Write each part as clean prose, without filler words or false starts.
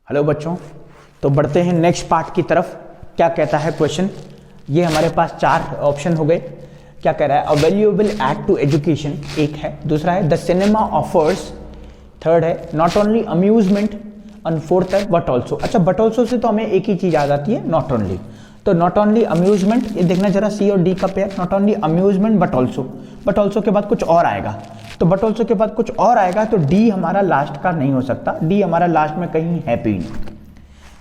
Hello बच्चों, तो बढ़ते हैं नेक्स्ट पार्ट की तरफ। क्या कहता है क्वेश्चन? ये हमारे पास 4 ऑप्शन हो गए। क्या कह रहा है? A valuable aid to education एक है, दूसरा है द सिनेमा ऑफर्स, थर्ड है नॉट ओनली अम्यूजमेंट, और फोर्थ है बट ऑल्सो। अच्छा, बट ऑल्सो से तो हमें एक ही चीज याद आती है, नॉट ओनली। तो नॉट ओनली अम्यूजमेंट, ये देखना जरा सी और डी का pair, not only amusement but also के बाद कुछ और आएगा। तो बट ऑल्सो के बाद कुछ और आएगा तो डी हमारा लास्ट का नहीं हो सकता, डी हमारा लास्ट में कहीं है भी नहीं।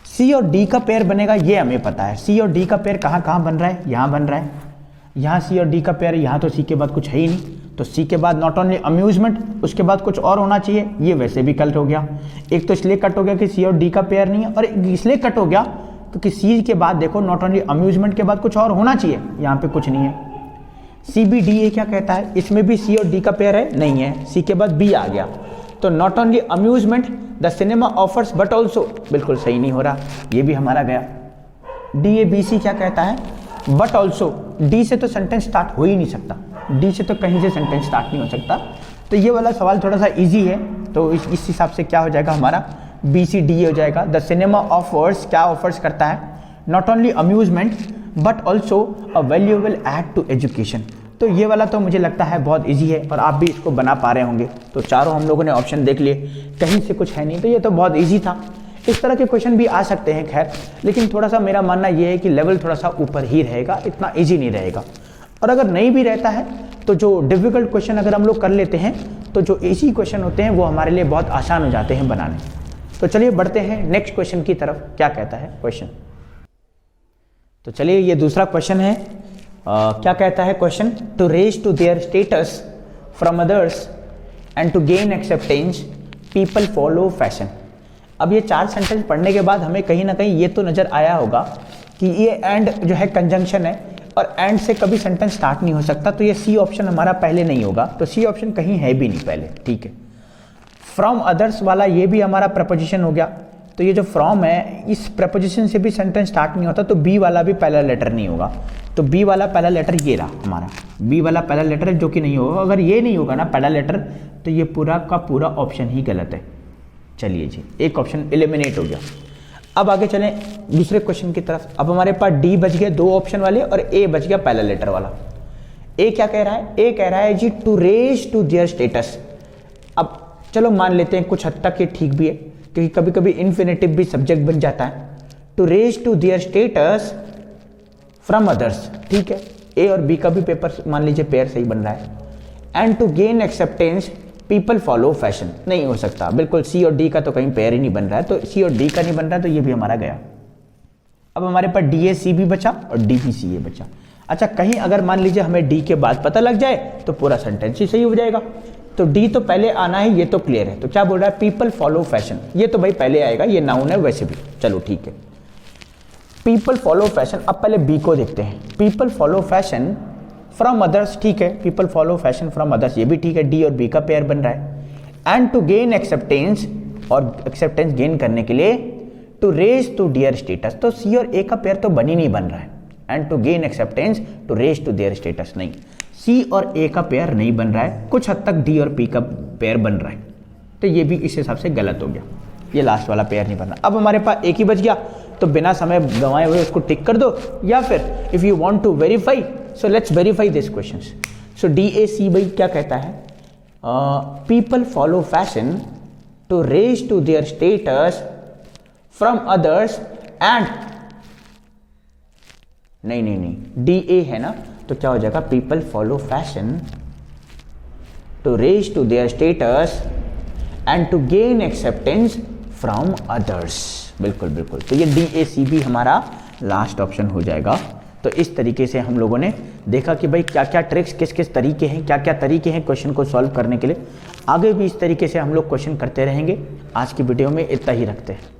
सी और डी का पेयर बनेगा, ये हमें पता है। सी और डी का पेयर कहाँ कहाँ बन रहा है? यहाँ बन रहा है, यहाँ सी और डी का पेयर, यहाँ तो सी के बाद कुछ है ही नहीं। तो सी के बाद नॉट ओनली अम्यूजमेंट, उसके बाद कुछ और होना चाहिए, ये वैसे भी कट हो गया। एक तो इसलिए कट हो गया कि सी और डी का पेयर नहीं है, और इसलिए कट हो गया क्योंकि सी के बाद देखो नॉट ओनली अम्यूजमेंट के बाद कुछ और होना चाहिए, यहाँ पे कुछ नहीं है। सी बी डी ए क्या कहता है? इसमें भी सी और डी का पेयर है, नहीं है। सी के बाद बी आ गया, तो not only amusement the cinema offers but also, बिल्कुल सही नहीं हो रहा, ये भी हमारा गया। डी ए बी सी क्या कहता है? But also. डी से तो सेंटेंस स्टार्ट हो ही नहीं सकता, डी से तो कहीं से सेंटेंस स्टार्ट नहीं हो सकता। तो ये वाला सवाल थोड़ा सा इजी है, तो इस हिसाब से क्या हो जाएगा हमारा? बी सी डी हो जाएगा। द सिनेमा ऑफर्स क्या ऑफर्स करता है? Not only amusement but also a valuable aid to education. तो ये वाला तो मुझे लगता है बहुत इजी है और आप भी इसको बना पा रहे होंगे। तो चारों हम लोगों ने ऑप्शन देख लिए, कहीं से कुछ है नहीं, तो ये तो बहुत इजी था। इस तरह के क्वेश्चन भी आ सकते हैं खैर, लेकिन थोड़ा सा मेरा मानना ये है कि लेवल थोड़ा सा ऊपर ही रहेगा, इतना इजी नहीं रहेगा। और अगर नहीं भी रहता है तो जो डिफिकल्ट क्वेश्चन अगर हम लोग कर लेते हैं तो जो इजी क्वेश्चन होते हैं वो हमारे लिए बहुत आसान हो जाते हैं बनाने। तो चलिए बढ़ते हैं नेक्स्ट क्वेश्चन की तरफ। क्या कहता है क्वेश्चन? तो चलिए ये दूसरा क्वेश्चन है। क्या कहता है question? To raise to their status from others and to gain acceptance people follow fashion. अब ये 4 सेंटेंस पढ़ने के बाद हमें कहीं ना कहीं ये तो नजर आया होगा कि ये एंड जो है कंजंक्शन है, और एंड से कभी सेंटेंस स्टार्ट नहीं हो सकता, तो ये सी ऑप्शन हमारा पहले नहीं होगा, तो सी ऑप्शन कहीं है भी नहीं पहले, ठीक है। फ्रॉम अदर्स वाला ये भी हमारा प्रपोजिशन हो गया, तो ये जो फ्रॉम है इस प्रपोजिशन से भी सेंटेंस स्टार्ट नहीं होता, तो बी वाला भी पहला लेटर नहीं होगा। तो बी वाला पहला लेटर ये रहा हमारा, बी वाला पहला लेटर जो कि नहीं होगा। अगर ये नहीं होगा ना पहला लेटर, तो ये पूरा का पूरा ऑप्शन ही गलत है। चलिए जी, एक ऑप्शन एलिमिनेट हो गया। अब आगे चलें दूसरे क्वेश्चन की तरफ। अब हमारे पास डी बच गए 2 ऑप्शन वाले, और ए बच गया पहला लेटर वाला। ए क्या कह रहा है? ए कह रहा है जी to raise to their status. अब चलो मान लेते हैं कुछ हद तक ये ठीक भी है, क्योंकि कभी कभी इन्फिनेटिव भी सब्जेक्ट बन जाता है। To raise to their status from others, ठीक है। ए और बी का भी पेपर मान लीजिए पेयर सही बन रहा है। And to gain acceptance people follow fashion, नहीं हो सकता, बिल्कुल सी और डी का तो कहीं पेयर ही नहीं बन रहा है, तो सी और डी का नहीं बन रहा है, तो ये भी हमारा गया। अब हमारे पास डी ए सी बी बचा और डी बी सी ए बचा। अच्छा, कहीं अगर मान लीजिए हमें डी के बाद पता लग जाए तो पूरा सेंटेंस ही सही हो जाएगा। तो डी तो पहले आना है, ये तो क्लियर है। तो क्या बोल रहा है? पीपल फॉलो फैशन, ये तो भाई पहले आएगा, ये नाउन है वैसे भी, चलो ठीक है। पीपल फॉलो फैशन, अब पहले बी को देखते हैं। People follow fashion from others, ठीक है, people follow fashion from others, ये भी ठीक है, डी और बी का पेयर बन रहा है। एंड टू गेन एक्सेप्टेंस, और एक्सेप्टेंस गेन करने के लिए to raise to their status, तो सी और ए का पेयर तो बन ही नहीं बन रहा है। And to gain acceptance to raise to their status, नहीं, सी और ए का पेयर नहीं बन रहा है, कुछ हद तक डी और पी का पेयर बन रहा है, तो ये भी इस हिसाब से गलत हो गया, ये लास्ट वाला पेयर नहीं बन रहा। अब हमारे पास एक ही बच गया, तो बिना समय गंवाए हुए उसको टिक कर दो, या फिर if you want to verify, so let's verify this questions. सो डी ए सी भाई क्या कहता है? People follow fashion to raise to their status from others and, नहीं, डी ए है ना, तो क्या हो जाएगा? People follow fashion to raise to their status and to gain acceptance from others, बिल्कुल बिल्कुल। तो ये डी ए सी बी हमारा लास्ट ऑप्शन हो जाएगा। तो इस तरीके से हम लोगों ने देखा कि भाई क्या क्या ट्रिक्स, किस किस तरीके हैं, क्या क्या तरीके हैं क्वेश्चन को सॉल्व करने के लिए। आगे भी इस तरीके से हम लोग क्वेश्चन करते रहेंगे। आज की वीडियो में इतना ही रखते हैं।